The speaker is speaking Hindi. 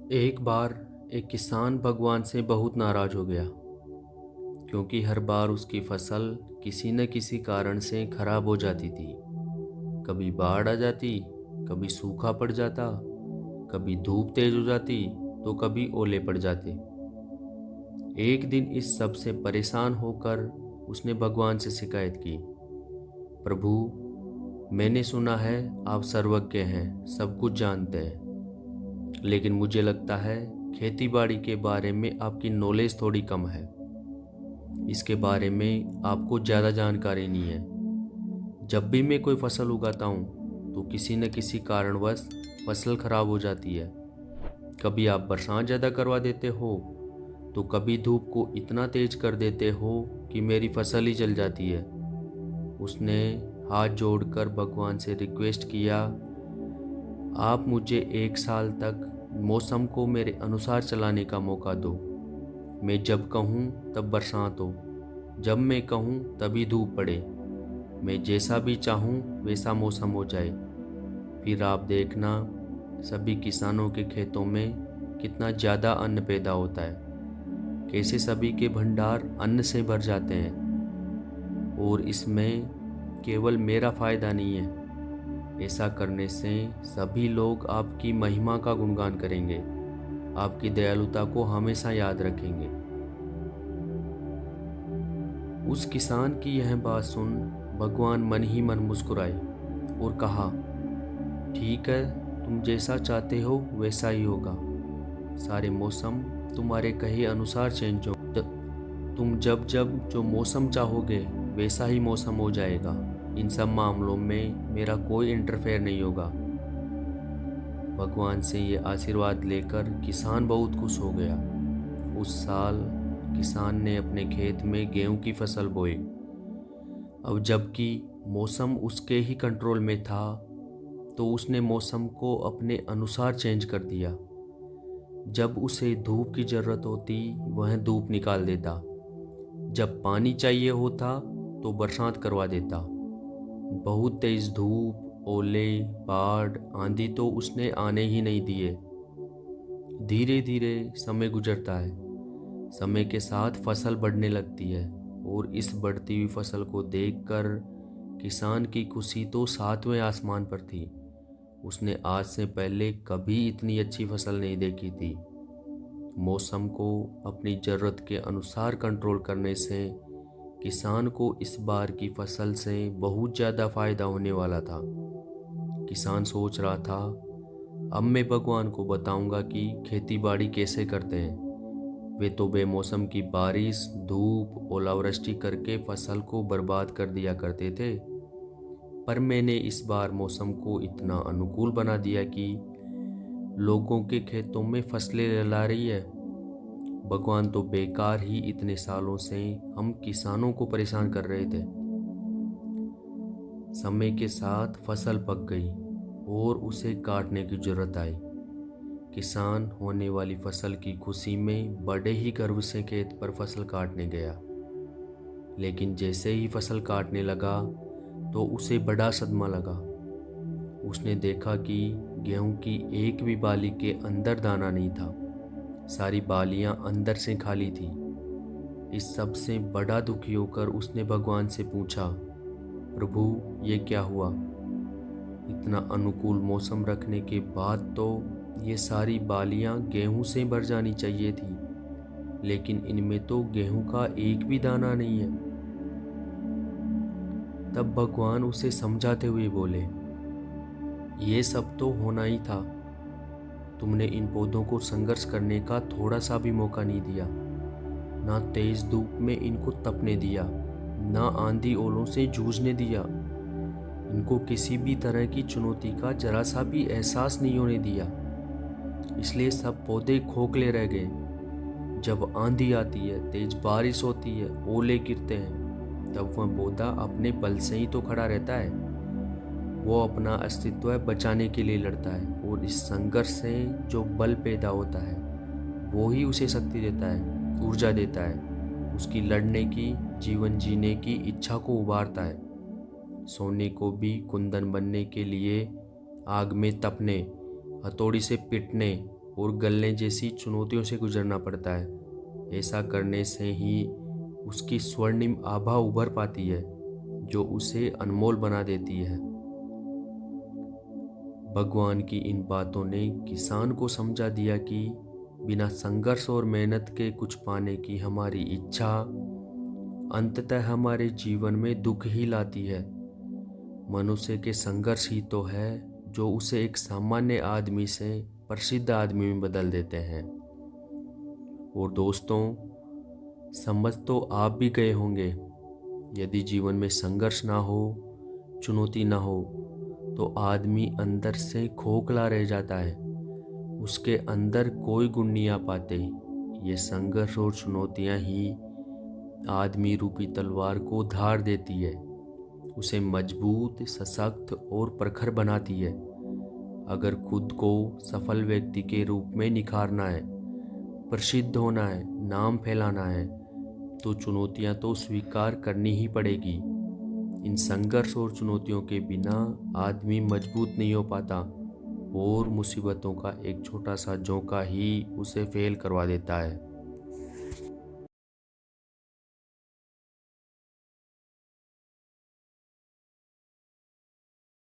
एक बार एक किसान भगवान से बहुत नाराज हो गया क्योंकि हर बार उसकी फसल किसी न किसी कारण से खराब हो जाती थी। कभी बाढ़ आ जाती, कभी सूखा पड़ जाता, कभी धूप तेज हो जाती, तो कभी ओले पड़ जाते। एक दिन इस सब से परेशान होकर उसने भगवान से शिकायत की। प्रभु, मैंने सुना है आप सर्वज्ञ हैं, सब कुछ जानते हैं, लेकिन मुझे लगता है खेतीबाड़ी के बारे में आपकी नॉलेज थोड़ी कम है। इसके बारे में आपको ज़्यादा जानकारी नहीं है। जब भी मैं कोई फसल उगाता हूँ तो किसी न किसी कारणवश फसल खराब हो जाती है। कभी आप बरसात ज़्यादा करवा देते हो, तो कभी धूप को इतना तेज कर देते हो कि मेरी फसल ही जल जाती है। उसने हाथ जोड़कर भगवान से रिक्वेस्ट किया, आप मुझे 1 साल तक मौसम को मेरे अनुसार चलाने का मौका दो। मैं जब कहूँ तब बरसात हो, जब मैं कहूँ तभी धूप पड़े। मैं जैसा भी चाहूँ वैसा मौसम हो जाए। फिर आप देखना सभी किसानों के खेतों में कितना ज़्यादा अन्न पैदा होता है, कैसे सभी के भंडार अन्न से भर जाते हैं। और इसमें केवल मेरा फ़ायदा नहीं है। ऐसा करने से सभी लोग आपकी महिमा का गुणगान करेंगे, आपकी दयालुता को हमेशा याद रखेंगे। उस किसान की यह बात सुन भगवान मन ही मन मुस्कुराए और कहा, ठीक है, तुम जैसा चाहते हो वैसा ही होगा। सारे मौसम तुम्हारे कहे अनुसार चेंज हो। तुम जब जब जो मौसम चाहोगे वैसा ही मौसम हो जाएगा। इन सब मामलों में मेरा कोई इंटरफेयर नहीं होगा। भगवान से ये आशीर्वाद लेकर किसान बहुत खुश हो गया। उस साल किसान ने अपने खेत में गेहूं की फसल बोई। अब जबकि मौसम उसके ही कंट्रोल में था, तो उसने मौसम को अपने अनुसार चेंज कर दिया। जब उसे धूप की ज़रूरत होती वह धूप निकाल देता, जब पानी चाहिए होता तो बरसात करवा देता। बहुत तेज धूप, ओले, बाढ़, आंधी तो उसने आने ही नहीं दिए। धीरे धीरे समय गुजरता है। समय के साथ फसल बढ़ने लगती है और इस बढ़ती हुई फसल को देखकर किसान की खुशी तो सातवें आसमान पर थी। उसने आज से पहले कभी इतनी अच्छी फसल नहीं देखी थी। मौसम को अपनी ज़रूरत के अनुसार कंट्रोल करने से किसान को इस बार की फसल से बहुत ज़्यादा फ़ायदा होने वाला था। किसान सोच रहा था, अब मैं भगवान को बताऊंगा कि खेती बाड़ी कैसे करते हैं। वे तो बेमौसम की बारिश, धूप, ओलावृष्टि करके फसल को बर्बाद कर दिया करते थे, पर मैंने इस बार मौसम को इतना अनुकूल बना दिया कि लोगों के खेतों में फसलें लहला रही है। भगवान तो बेकार ही इतने सालों से हम किसानों को परेशान कर रहे थे। समय के साथ फसल पक गई और उसे काटने की जरूरत आई। किसान होने वाली फसल की खुशी में बड़े ही गर्व से खेत पर फसल काटने गया। लेकिन जैसे ही फसल काटने लगा तो उसे बड़ा सदमा लगा। उसने देखा कि गेहूं की एक भी बाली के अंदर दाना नहीं था। सारी बालियां अंदर से खाली थी। इस सब से बड़ा दुखी होकर उसने भगवान से पूछा, प्रभु, ये क्या हुआ? इतना अनुकूल मौसम रखने के बाद तो ये सारी बालियां गेहूं से भर जानी चाहिए थी, लेकिन इनमें तो गेहूं का एक भी दाना नहीं है। तब भगवान उसे समझाते हुए बोले, ये सब तो होना ही था। तुमने इन पौधों को संघर्ष करने का थोड़ा सा भी मौका नहीं दिया। ना तेज धूप में इनको तपने दिया, ना आंधी ओलों से जूझने दिया। इनको किसी भी तरह की चुनौती का जरा सा भी एहसास नहीं होने दिया। इसलिए सब पौधे खोखले रह गए। जब आंधी आती है, तेज बारिश होती है, ओले गिरते हैं, तब वह पौधा अपने बल से ही तो खड़ा रहता है। वो अपना अस्तित्व बचाने के लिए लड़ता है और इस संघर्ष से जो बल पैदा होता है वो ही उसे शक्ति देता है, ऊर्जा देता है, उसकी लड़ने की, जीवन जीने की इच्छा को उभारता है। सोने को भी कुंदन बनने के लिए आग में तपने, हथौड़ी से पीटने और गलने जैसी चुनौतियों से गुजरना पड़ता है। ऐसा करने से ही उसकी स्वर्णिम आभा उभर पाती है, जो उसे अनमोल बना देती है। भगवान की इन बातों ने किसान को समझा दिया कि बिना संघर्ष और मेहनत के कुछ पाने की हमारी इच्छा अंततः हमारे जीवन में दुख ही लाती है। मनुष्य के संघर्ष ही तो है जो उसे एक सामान्य आदमी से प्रसिद्ध आदमी में बदल देते हैं। और दोस्तों, समझ तो आप भी गए होंगे, यदि जीवन में संघर्ष ना हो, चुनौती ना हो, तो आदमी अंदर से खोखला रह जाता है। उसके अंदर कोई गुण नहीं आ पाते। ये संघर्ष और चुनौतियां ही आदमी रूपी तलवार को धार देती है, उसे मजबूत, सशक्त और प्रखर बनाती है। अगर खुद को सफल व्यक्ति के रूप में निखारना है, प्रसिद्ध होना है, नाम फैलाना है, तो चुनौतियां तो स्वीकार करनी ही पड़ेगी। इन संघर्ष और चुनौतियों के बिना आदमी मजबूत नहीं हो पाता और मुसीबतों का एक छोटा सा झोंका ही उसे फेल करवा देता है।